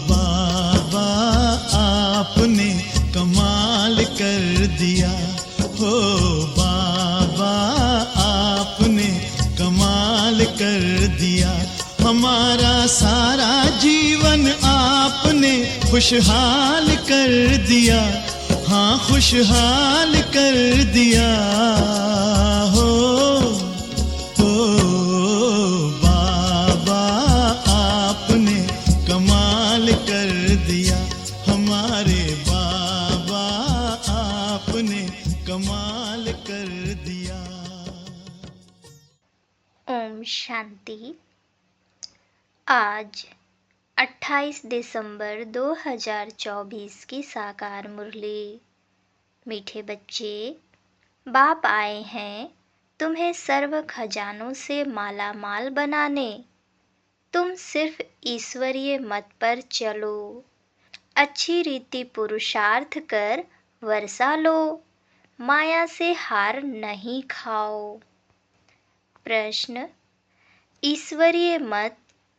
बाबा आपने कमाल कर दिया, हो बाबा आपने कमाल कर दिया। हमारा सारा जीवन आपने खुशहाल कर दिया, हाँ खुशहाल कर दिया। हो बाबा आपने कमाल कर दिया, हमारे बाबा आपने कमाल कर दिया। ओम शांति। आज 28 दिसंबर 2024 की साकार मुरली। मीठे बच्चे, बाप आए हैं तुम्हें सर्व खजानों से माला माल बनाने। तुम सिर्फ ईश्वरीय मत पर चलो, अच्छी रीति पुरुषार्थ कर वर्षा लो, माया से हार नहीं खाओ। प्रश्न: ईश्वरीय मत,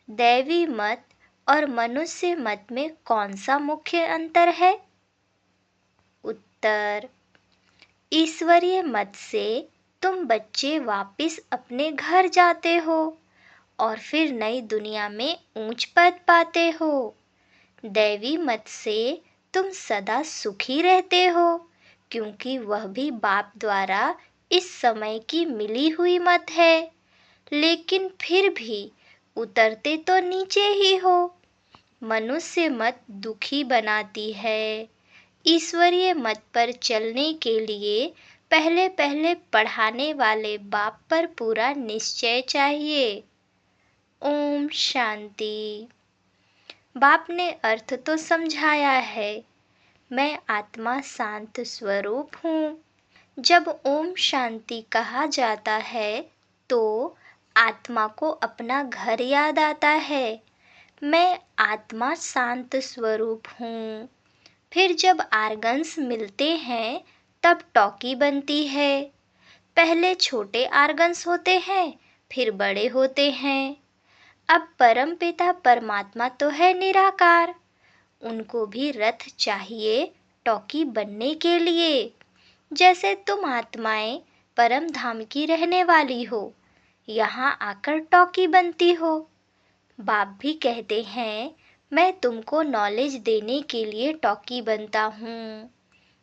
दैवी मत और मनुष्य मत में कौन सा मुख्य अंतर है? उत्तर: ईश्वरीय मत से तुम बच्चे वापस अपने घर जाते हो और फिर नई दुनिया में ऊंच पद पाते हो। दैवी मत से तुम सदा सुखी रहते हो, क्योंकि वह भी बाप द्वारा इस समय की मिली हुई मत है, लेकिन फिर भी उतरते तो नीचे ही हो। मनुष्य मत दुखी बनाती है। ईश्वरीय मत पर चलने के लिए पहले पहले पढ़ाने वाले बाप पर पूरा निश्चय चाहिए। ओम शांति। बाप ने अर्थ तो समझाया है, मैं आत्मा शांत स्वरूप हूँ। जब ओम शांति कहा जाता है तो आत्मा को अपना घर याद आता है। मैं आत्मा शांत स्वरूप हूँ। फिर जब आर्गन्स मिलते हैं तब टॉकी बनती है। पहले छोटे आर्गन्स होते हैं, फिर बड़े होते हैं। अब परमपिता परमात्मा तो है निराकार, उनको भी रथ चाहिए टॉकी बनने के लिए। जैसे तुम आत्माएं परम धाम की रहने वाली हो, यहाँ आकर टॉकी बनती हो। बाप भी कहते हैं मैं तुमको नॉलेज देने के लिए टॉकी बनता हूँ।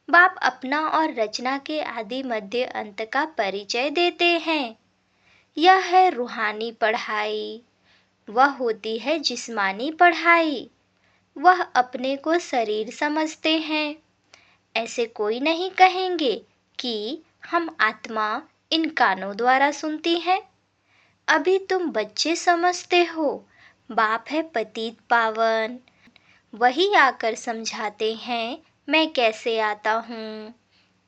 बाप अपना और रचना के आदि मध्य अंत का परिचय देते हैं। यह है रूहानी पढ़ाई, वह होती है जिस्मानी पढ़ाई। वह अपने को शरीर समझते हैं। ऐसे कोई नहीं कहेंगे कि हम आत्मा इन कानों द्वारा सुनती हैं। अभी तुम बच्चे समझते हो, बाप है पतित पावन। वही आकर समझाते हैं मैं कैसे आता हूँ।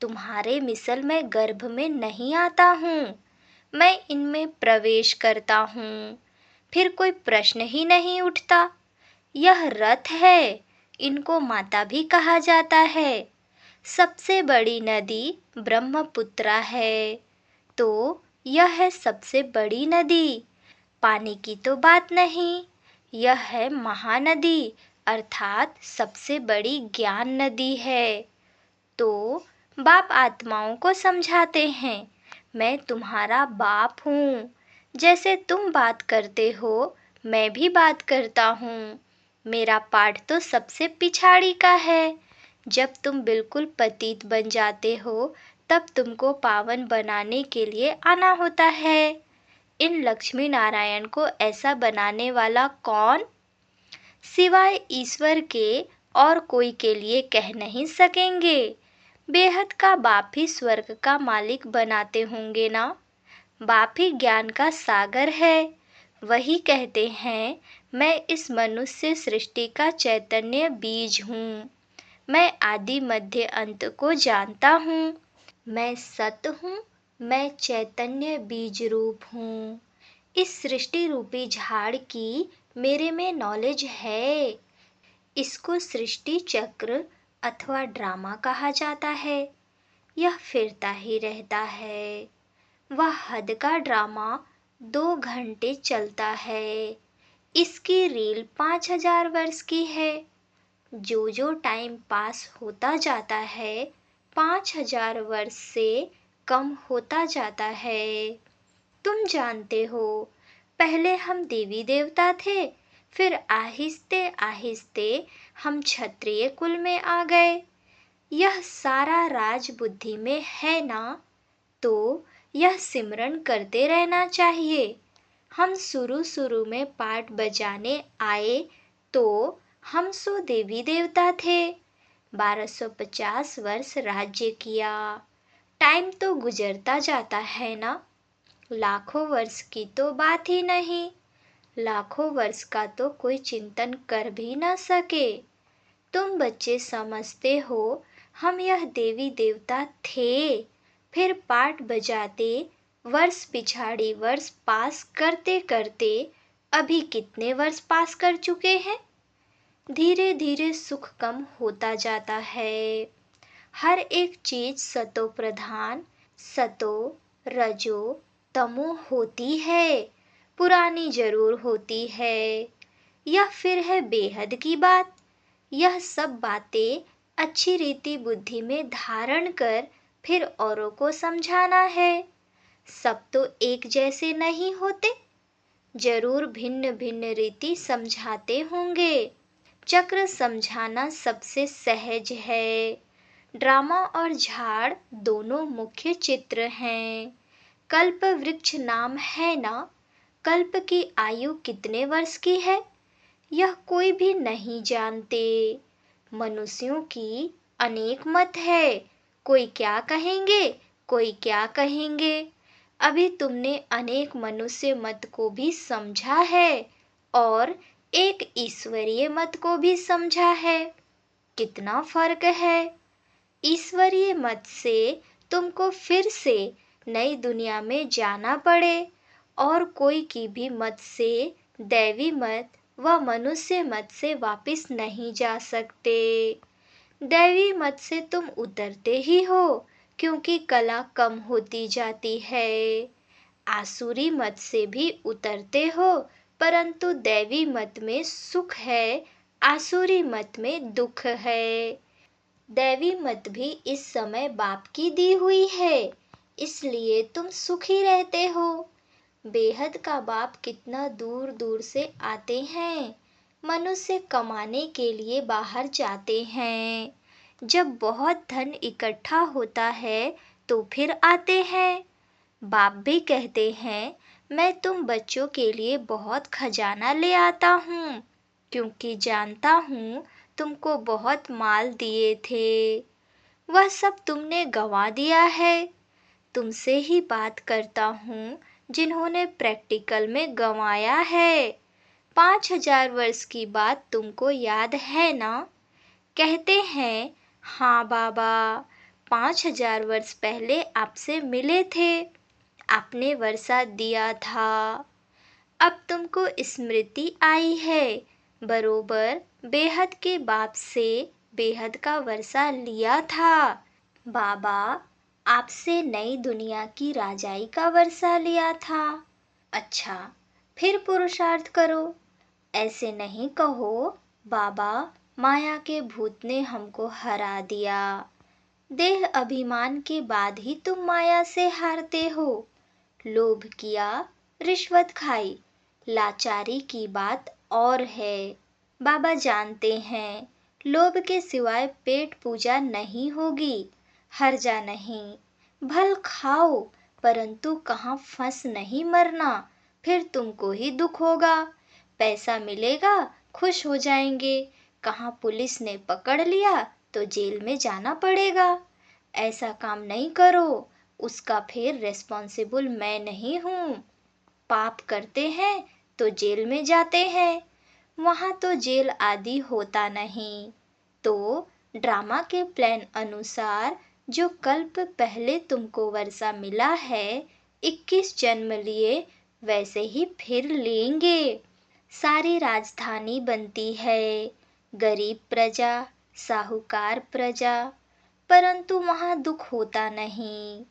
तुम्हारे मिसल में गर्भ में नहीं आता हूँ, मैं इनमें प्रवेश करता हूँ। फिर कोई प्रश्न ही नहीं उठता। यह रथ है, इनको माता भी कहा जाता है। सबसे बड़ी नदी ब्रह्मपुत्रा है, तो यह है सबसे बड़ी नदी। पानी की तो बात नहीं, यह है महानदी, अर्थात सबसे बड़ी ज्ञान नदी है। तो बाप आत्माओं को समझाते हैं मैं तुम्हारा बाप हूँ। जैसे तुम बात करते हो, मैं भी बात करता हूँ। मेरा पाठ तो सबसे पिछाड़ी का है। जब तुम बिल्कुल पतित बन जाते हो, तब तुमको पावन बनाने के लिए आना होता है। इन लक्ष्मी नारायण को ऐसा बनाने वाला कौन? सिवाय ईश्वर के और कोई के लिए कह नहीं सकेंगे। बेहद का बाप ही स्वर्ग का मालिक बनाते होंगे ना। बाप ही ज्ञान का सागर है। वही कहते हैं मैं इस मनुष्य सृष्टि का चैतन्य बीज हूँ। मैं आदि मध्य अंत को जानता हूँ। मैं सत हूँ, मैं चैतन्य बीज रूप हूँ। इस सृष्टि रूपी झाड़ की मेरे में नॉलेज है। इसको सृष्टि चक्र अथवा ड्रामा कहा जाता है। यह फिरता ही रहता है। वह हद का ड्रामा 2 घंटे चलता है। इसकी रील 5000 वर्ष की है। जो टाइम पास होता जाता है 5000 वर्ष से कम होता जाता है। तुम जानते हो, पहले हम देवी देवता थे, फिर आहिस्ते आहिस्ते हम क्षत्रिय कुल में आ गए। यह सारा राज बुद्धि में है ना, तो यह सिमरन करते रहना चाहिए। हम शुरू शुरू में पाठ बजाने आए तो हम सो देवी देवता थे। 1250 वर्ष राज्य किया। टाइम तो गुजरता जाता है ना। लाखों वर्ष की तो बात ही नहीं। लाखों वर्ष का तो कोई चिंतन कर भी ना सके। तुम बच्चे समझते हो हम यह देवी देवता थे, फिर पाठ बजाते वर्ष पिछाड़ी वर्ष पास करते करते अभी कितने वर्ष पास कर चुके हैं। धीरे धीरे सुख कम होता जाता है। हर एक चीज सतो प्रधान, सतो रजो तमो होती है। पुरानी जरूर होती है। यह फिर है बेहद की बात। यह सब बातें अच्छी रीति बुद्धि में धारण कर फिर औरों को समझाना है। सब तो एक जैसे नहीं होते, जरूर भिन्न भिन्न रीति समझाते होंगे। चक्र समझाना सबसे सहज है। ड्रामा और झाड़ दोनों मुख्य चित्र हैं। कल्प वृक्ष नाम है ना। कल्प की आयु कितने वर्ष की है, यह कोई भी नहीं जानते। मनुष्यों की अनेक मत है। कोई क्या कहेंगे, कोई क्या कहेंगे। अभी तुमने अनेक मनुष्य मत को भी समझा है और एक ईश्वरीय मत को भी समझा है। कितना फर्क है। ईश्वरीय मत से तुमको फिर से नई दुनिया में जाना पड़े और कोई की भी मत से, दैवी मत व मनुष्य मत से वापस नहीं जा सकते। दैवी मत से तुम उतरते ही हो क्योंकि कला कम होती जाती है। आसुरी मत से भी उतरते हो, परंतु दैवी मत में सुख है, आसुरी मत में दुख है। दैवी मत भी इस समय बाप की दी हुई है, इसलिए तुम सुखी रहते हो। बेहद का बाप कितना दूर दूर से आते हैं। मनुष्य कमाने के लिए बाहर जाते हैं। जब बहुत धन इकट्ठा होता है तो फिर आते हैं। बाप भी कहते हैं, मैं तुम बच्चों के लिए बहुत खजाना ले आता हूँ, क्योंकि जानता हूँ तुमको बहुत माल दिए थे। वह सब तुमने गंवा दिया है। तुमसे ही बात करता हूँ जिन्होंने प्रैक्टिकल में गंवाया है। 5000 वर्ष की बात तुमको याद है ना। कहते हैं, हाँ बाबा, 5000 वर्ष पहले आपसे मिले थे, आपने वर्षा दिया था। अब तुमको स्मृति आई है। बरोबर बेहद के बाप से बेहद का वर्षा लिया था। बाबा आपसे नई दुनिया की राजाई का वर्षा लिया था। अच्छा, फिर पुरुषार्थ करो। ऐसे नहीं कहो, बाबा माया के भूत ने हमको हरा दिया। देह अभिमान के बाद ही तुम माया से हारते हो। लोभ किया, रिश्वत खाई, लाचारी की बात और है। बाबा जानते हैं, लोभ के सिवाय पेट पूजा नहीं होगी। हर्जा नहीं, भल खाओ, परंतु कहाँ फंस नहीं मरना, फिर तुमको ही दुख होगा। पैसा मिलेगा, खुश हो जाएंगे, कहाँ पुलिस ने पकड़ लिया तो जेल में जाना पड़ेगा। ऐसा काम नहीं करो, उसका फिर रिस्पॉन्सिबल मैं नहीं हूँ। पाप करते हैं तो जेल में जाते हैं, वहाँ तो जेल आदि होता नहीं। तो ड्रामा के प्लान अनुसार जो कल्प पहले तुमको वर्षा मिला है, 21 जन्म लिए वैसे ही फिर लेंगे। सारी राजधानी बनती है, गरीब प्रजा, साहूकार प्रजा, परंतु वहाँ दुख होता नहीं।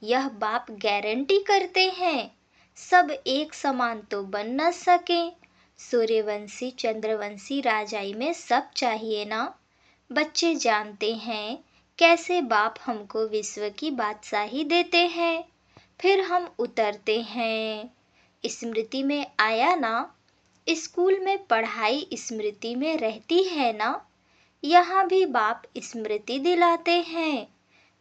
यह बाप गारंटी करते हैं। सब एक समान तो बन न सके, सूर्यवंशी चंद्रवंशी राजाई में सब चाहिए ना। बच्चे जानते हैं कैसे बाप हमको विश्व की बादशाही देते हैं। फिर हम उतरते हैं। स्मृति में आया ना, स्कूल में पढ़ाई स्मृति में रहती है ना। यहाँ भी बाप स्मृति दिलाते हैं।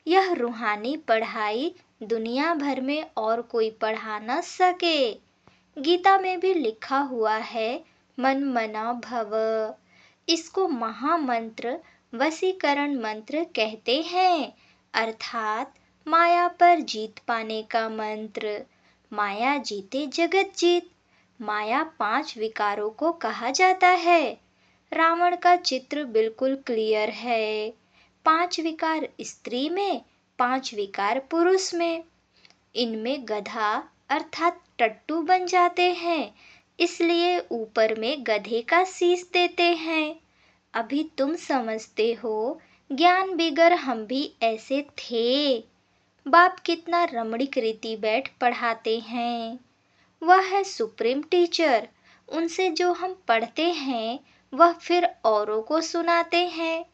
यह रूहानी पढ़ाई दुनिया भर में और कोई पढ़ा न सके। गीता में भी लिखा हुआ है, मन मना भव। इसको महामंत्र वशीकरण मंत्र कहते हैं, अर्थात माया पर जीत पाने का मंत्र। माया जीते जगत जीत। माया 5 विकारों को कहा जाता है। रावण का चित्र बिल्कुल क्लियर है। 5 विकार स्त्री में, 5 विकार पुरुष में। इनमें गधा अर्थात टट्टू बन जाते हैं, इसलिए ऊपर में गधे का शीश देते हैं। अभी तुम समझते हो, ज्ञान बिगर हम भी ऐसे थे। बाप कितना रमणीक रीति बैठ पढ़ाते हैं। वह है सुप्रीम टीचर। उनसे जो हम पढ़ते हैं वह फिर औरों को सुनाते हैं।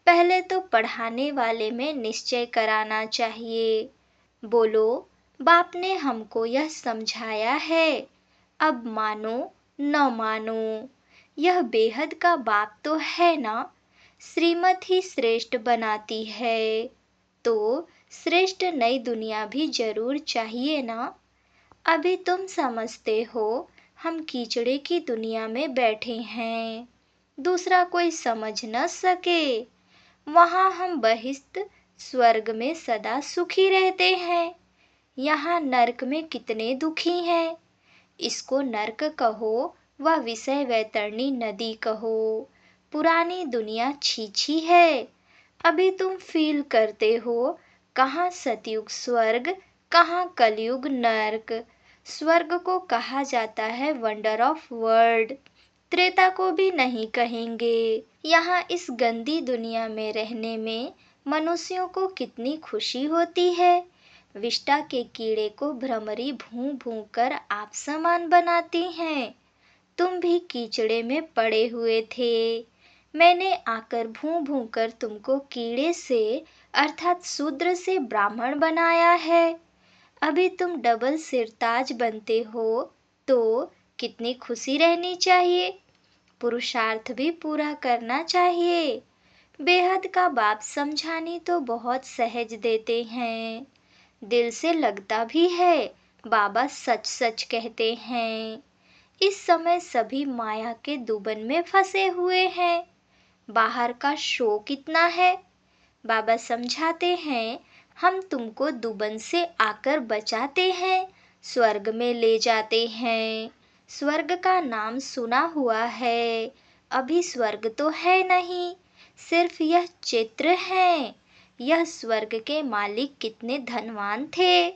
पहले तो पढ़ाने वाले में निश्चय कराना चाहिए। बोलो, बाप ने हमको यह समझाया है, अब मानो न मानो। यह बेहद का बाप तो है ना। श्रीमत ही श्रेष्ठ बनाती है, तो श्रेष्ठ नई दुनिया भी जरूर चाहिए ना। अभी तुम समझते हो, हम कीचड़े की दुनिया में बैठे हैं, दूसरा कोई समझ न सके। वहाँ हम बहिष्त स्वर्ग में सदा सुखी रहते हैं। यहाँ नरक में कितने दुखी हैं। इसको नरक कहो व विषय वैतरणी नदी कहो, पुरानी दुनिया छीछी है। अभी तुम फील करते हो, कहाँ सतयुग स्वर्ग, कहाँ कलयुग नर्क। स्वर्ग को कहा जाता है वंडर ऑफ वर्ल्ड। त्रेता को भी नहीं कहेंगे। यहाँ इस गंदी दुनिया में रहने में मनुष्यों को कितनी खुशी होती है। विष्टा के कीड़े को भ्रमरी भूं भूं कर आप समान बनाती हैं। तुम भी कीचड़े में पड़े हुए थे। मैंने आकर भूं भूं कर तुमको कीड़े से अर्थात शूद्र से ब्राह्मण बनाया है। अभी तुम डबल सिरताज बनते हो, तो कितनी खुशी रहनी चाहिए। पुरुषार्थ भी पूरा करना चाहिए। बेहद का बाप समझानी तो बहुत सहज देते हैं, दिल से लगता भी है। बाबा सच सच कहते हैं। इस समय सभी माया के दुबन में फंसे हुए हैं। बाहर का शो कितना है। बाबा समझाते हैं, हम तुमको दुबन से आकर बचाते हैं, स्वर्ग में ले जाते हैं। स्वर्ग का नाम सुना हुआ है, अभी स्वर्ग तो है नहीं, सिर्फ यह चित्र है। यह स्वर्ग के मालिक कितने धनवान थे।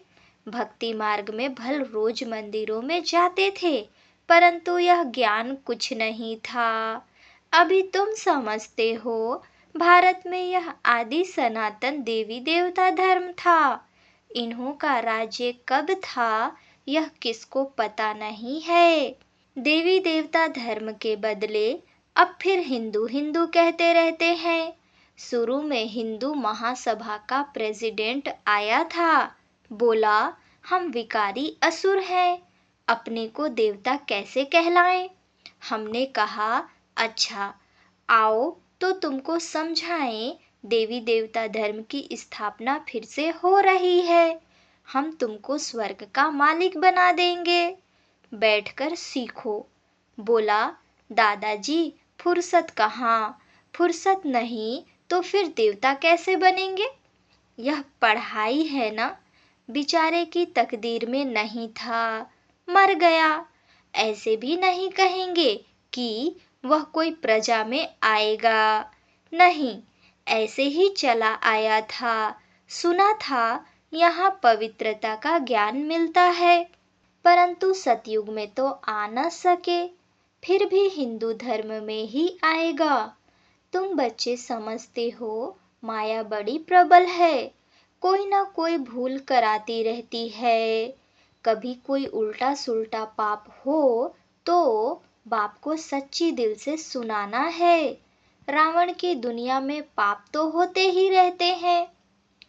भक्ति मार्ग में भल रोज मंदिरों में जाते थे, परंतु यह ज्ञान कुछ नहीं था। अभी तुम समझते हो, भारत में यह आदि सनातन देवी देवता धर्म था। इन्हों का राज्य कब था, यह किसको पता नहीं है। देवी देवता धर्म के बदले अब फिर हिंदू हिंदू कहते रहते हैं। शुरू में हिंदू महासभा का प्रेसिडेंट आया था, बोला हम विकारी असुर हैं, अपने को देवता कैसे कहलाएं। हमने कहा अच्छा, आओ तो तुमको समझाएं, देवी देवता धर्म की स्थापना फिर से हो रही है। हम तुमको स्वर्ग का मालिक बना देंगे, बैठकर सीखो। बोला दादाजी, फुर्सत कहाँ, फुर्सत नहीं तो फिर देवता कैसे बनेंगे। यह पढ़ाई है ना, बेचारे की तकदीर में नहीं था, मर गया। ऐसे भी नहीं कहेंगे कि वह कोई प्रजा में आएगा, नहीं, ऐसे ही चला आया था। सुना था यहाँ पवित्रता का ज्ञान मिलता है, परंतु सतयुग में तो आ न सके, फिर भी हिंदू धर्म में ही आएगा। तुम बच्चे समझते हो, माया बड़ी प्रबल है, कोई ना कोई भूल कराती रहती है। कभी कोई उल्टा सुल्टा पाप हो तो बाप को सच्ची दिल से सुनाना है। रावण की दुनिया में पाप तो होते ही रहते हैं।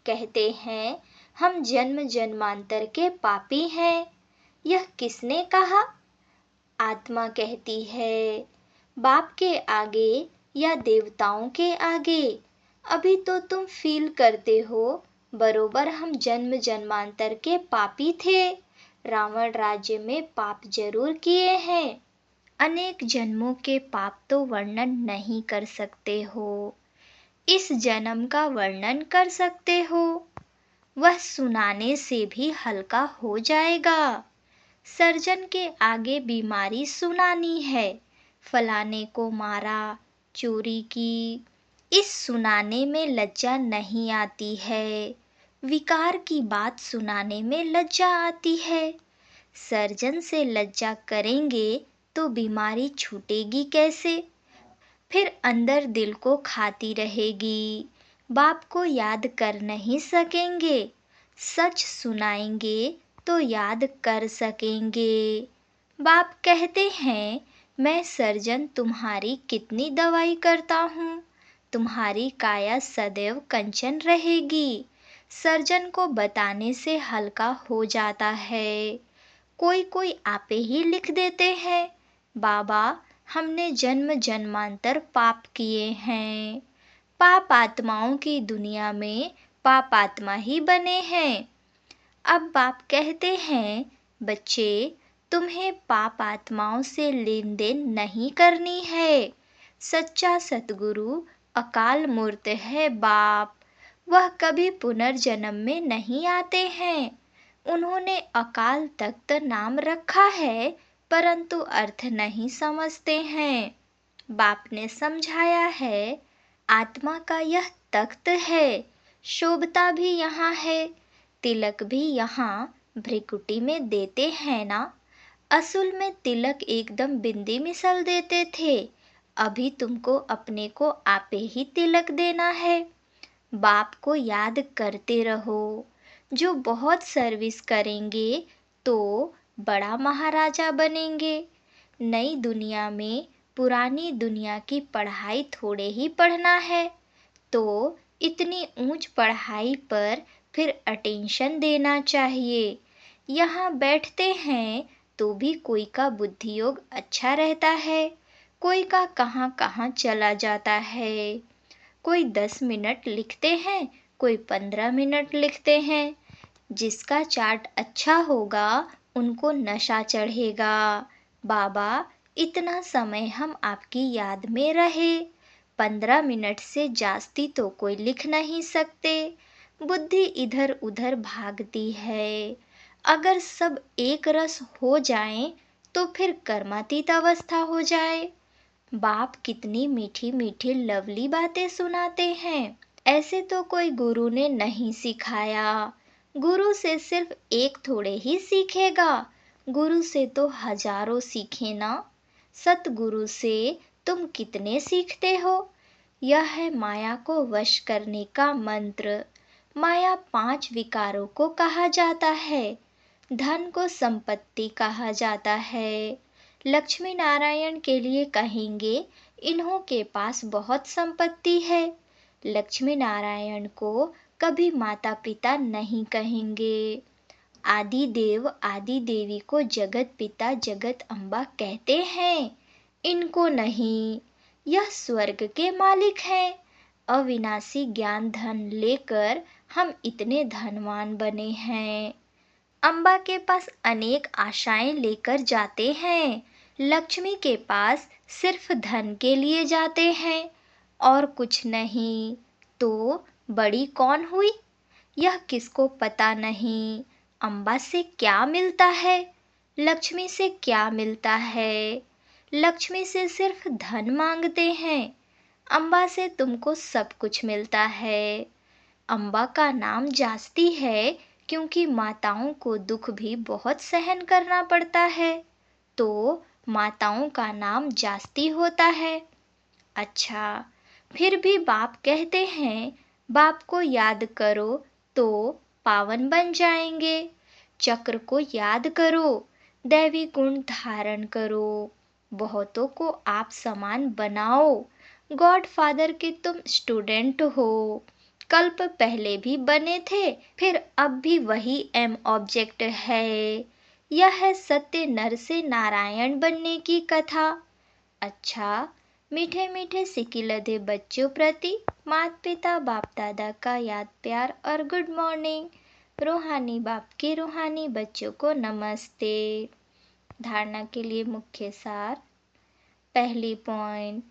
कहते हैं हम जन्म जन्मांतर के पापी हैं। यह किसने कहा? आत्मा कहती है। बाप के आगे या देवताओं के आगे? अभी तो तुम फील करते हो बरोबर हम जन्म जन्मांतर के पापी थे। रावण राज्य में पाप जरूर किए हैं। अनेक जन्मों के पाप तो वर्णन नहीं कर सकते हो। इस जन्म का वर्णन कर सकते हो। वह सुनाने से भी हल्का हो जाएगा। सर्जन के आगे बीमारी सुनानी है। फलाने को मारा, चोरी की। इस सुनाने में लज्जा नहीं आती है। विकार की बात सुनाने में लज्जा आती है। सर्जन से लज्जा करेंगे तो बीमारी छूटेगी कैसे? फिर अंदर दिल को खाती रहेगी। बाप को याद कर नहीं सकेंगे। सच सुनाएंगे तो याद कर सकेंगे। बाप कहते हैं मैं सर्जन तुम्हारी कितनी दवाई करता हूँ। तुम्हारी काया सदैव कंचन रहेगी। सर्जन को बताने से हल्का हो जाता है। कोई कोई आपे ही लिख देते हैं, बाबा हमने जन्म जन्मांतर पाप किए हैं। पाप आत्माओं की दुनिया में पाप आत्मा ही बने हैं। अब बाप कहते हैं बच्चे तुम्हें पाप आत्माओं से लेन देन नहीं करनी है। सच्चा सतगुरु अकाल मूर्त है बाप। वह कभी पुनर्जन्म में नहीं आते हैं। उन्होंने अकाल तख्त नाम रखा है परंतु अर्थ नहीं समझते हैं। बाप ने समझाया है आत्मा का यह तख्त है। शोभता भी यहाँ है, तिलक भी यहाँ भ्रिकुटी में देते हैं ना। असल में तिलक एकदम बिंदी मिसल देते थे। अभी तुमको अपने को आपे ही तिलक देना है। बाप को याद करते रहो। जो बहुत सर्विस करेंगे तो बड़ा महाराजा बनेंगे। नई दुनिया में पुरानी दुनिया की पढ़ाई थोड़े ही पढ़ना है तो इतनी ऊंच पढ़ाई पर फिर अटेंशन देना चाहिए। यहाँ बैठते हैं तो भी कोई का बुद्धि योग अच्छा रहता है, कोई का कहाँ कहाँ चला जाता है। कोई 10 मिनट लिखते हैं, कोई 15 मिनट लिखते हैं। जिसका चार्ट अच्छा होगा उनको नशा चढ़ेगा। बाबा इतना समय हम आपकी याद में रहे। 15 मिनट से जास्ती तो कोई लिख नहीं सकते। बुद्धि इधर उधर भागती है। अगर सब एक रस हो जाएं तो फिर कर्मातीत अवस्था हो जाए। बाप कितनी मीठी मीठी लवली बातें सुनाते हैं। ऐसे तो कोई गुरु ने नहीं सिखाया। गुरु से सिर्फ एक थोड़े ही सीखेगा, गुरु से तो हजारों सीखे ना। सतगुरु से तुम कितने सीखते हो? यह है माया को वश करने का मंत्र। माया 5 विकारों को कहा जाता है। धन को संपत्ति कहा जाता है। लक्ष्मी नारायण के लिए कहेंगे इन्हों के पास बहुत संपत्ति है। लक्ष्मी नारायण को कभी माता पिता नहीं कहेंगे। आदि देव आदि देवी को जगत पिता जगत अम्बा कहते हैं, इनको नहीं। यह स्वर्ग के मालिक हैं। अविनाशी ज्ञान धन लेकर हम इतने धनवान बने हैं। अम्बा के पास अनेक आशाएं लेकर जाते हैं। लक्ष्मी के पास सिर्फ धन के लिए जाते हैं और कुछ नहीं। तो बड़ी कौन हुई? यह किसको पता नहीं। अम्बा से क्या मिलता है? लक्ष्मी से क्या मिलता है? लक्ष्मी से सिर्फ धन मांगते हैं। अम्बा से तुमको सब कुछ मिलता है। अम्बा का नाम जास्ती है क्योंकि माताओं को दुख भी बहुत सहन करना पड़ता है, तो माताओं का नाम जास्ती होता है। अच्छा, फिर भी बाप कहते हैं बाप को याद करो तो पावन बन जाएंगे। चक्र को याद करो, दैवी गुण धारण करो। बहुतों को आप समान बनाओ। गॉड फादर के तुम स्टूडेंट हो। कल्प पहले भी बने थे, फिर अब भी वही एम ऑब्जेक्ट है। यह है सत्य नर से नारायण बनने की कथा। अच्छा, मीठे मीठे सिकिलधे बच्चों प्रति माता पिता बाप दादा का याद प्यार और गुड मॉर्निंग। रूहानी बाप के रूहानी बच्चों को नमस्ते। धारणा के लिए मुख्य सार। पहली पॉइंट,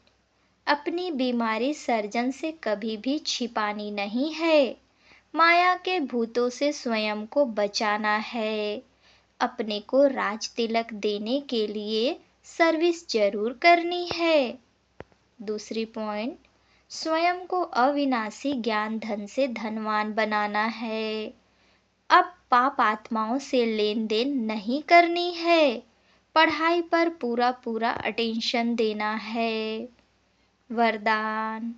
अपनी बीमारी सर्जन से कभी भी छिपानी नहीं है। माया के भूतों से स्वयं को बचाना है। अपने को राज तिलक देने के लिए सर्विस जरूर करनी है। दूसरी पॉइंट, स्वयं को अविनाशी ज्ञान धन से धनवान बनाना है। अब पाप आत्माओं से लेन देन नहीं करनी है। पढ़ाई पर पूरा पूरा अटेंशन देना है। वरदान,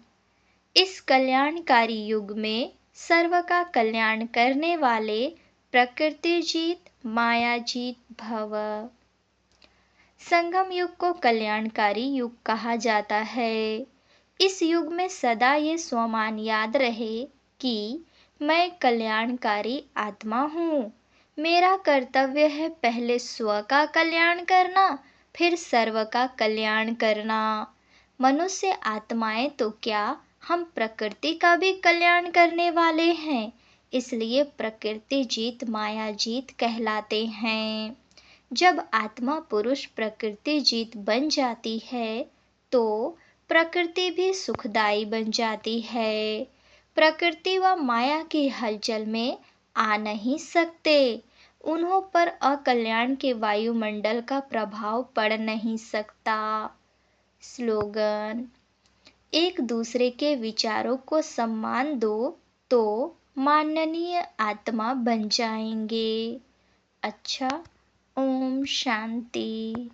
इस कल्याणकारी युग में सर्व का कल्याण करने वाले प्रकृति जीत माया जीत भव। संगम युग को कल्याणकारी युग कहा जाता है। इस युग में सदा ये स्वमान याद रहे कि मैं कल्याणकारी आत्मा हूँ। मेरा कर्तव्य है पहले स्व का कल्याण करना, फिर सर्व का कल्याण करना। मनुष्य आत्माएं तो क्या, हम प्रकृति का भी कल्याण करने वाले हैं, इसलिए प्रकृति जीत माया जीत कहलाते हैं। जब आत्मा पुरुष प्रकृति जीत बन जाती है तो प्रकृति भी सुखदायी बन जाती है। प्रकृति व माया की हलचल में आ नहीं सकते। उन्हों पर अकल्याण के वायुमंडल का प्रभाव पड़ नहीं सकता। स्लोगन, एक दूसरे के विचारों को सम्मान दो तो माननीय आत्मा बन जाएंगे। अच्छा, ओम शांति।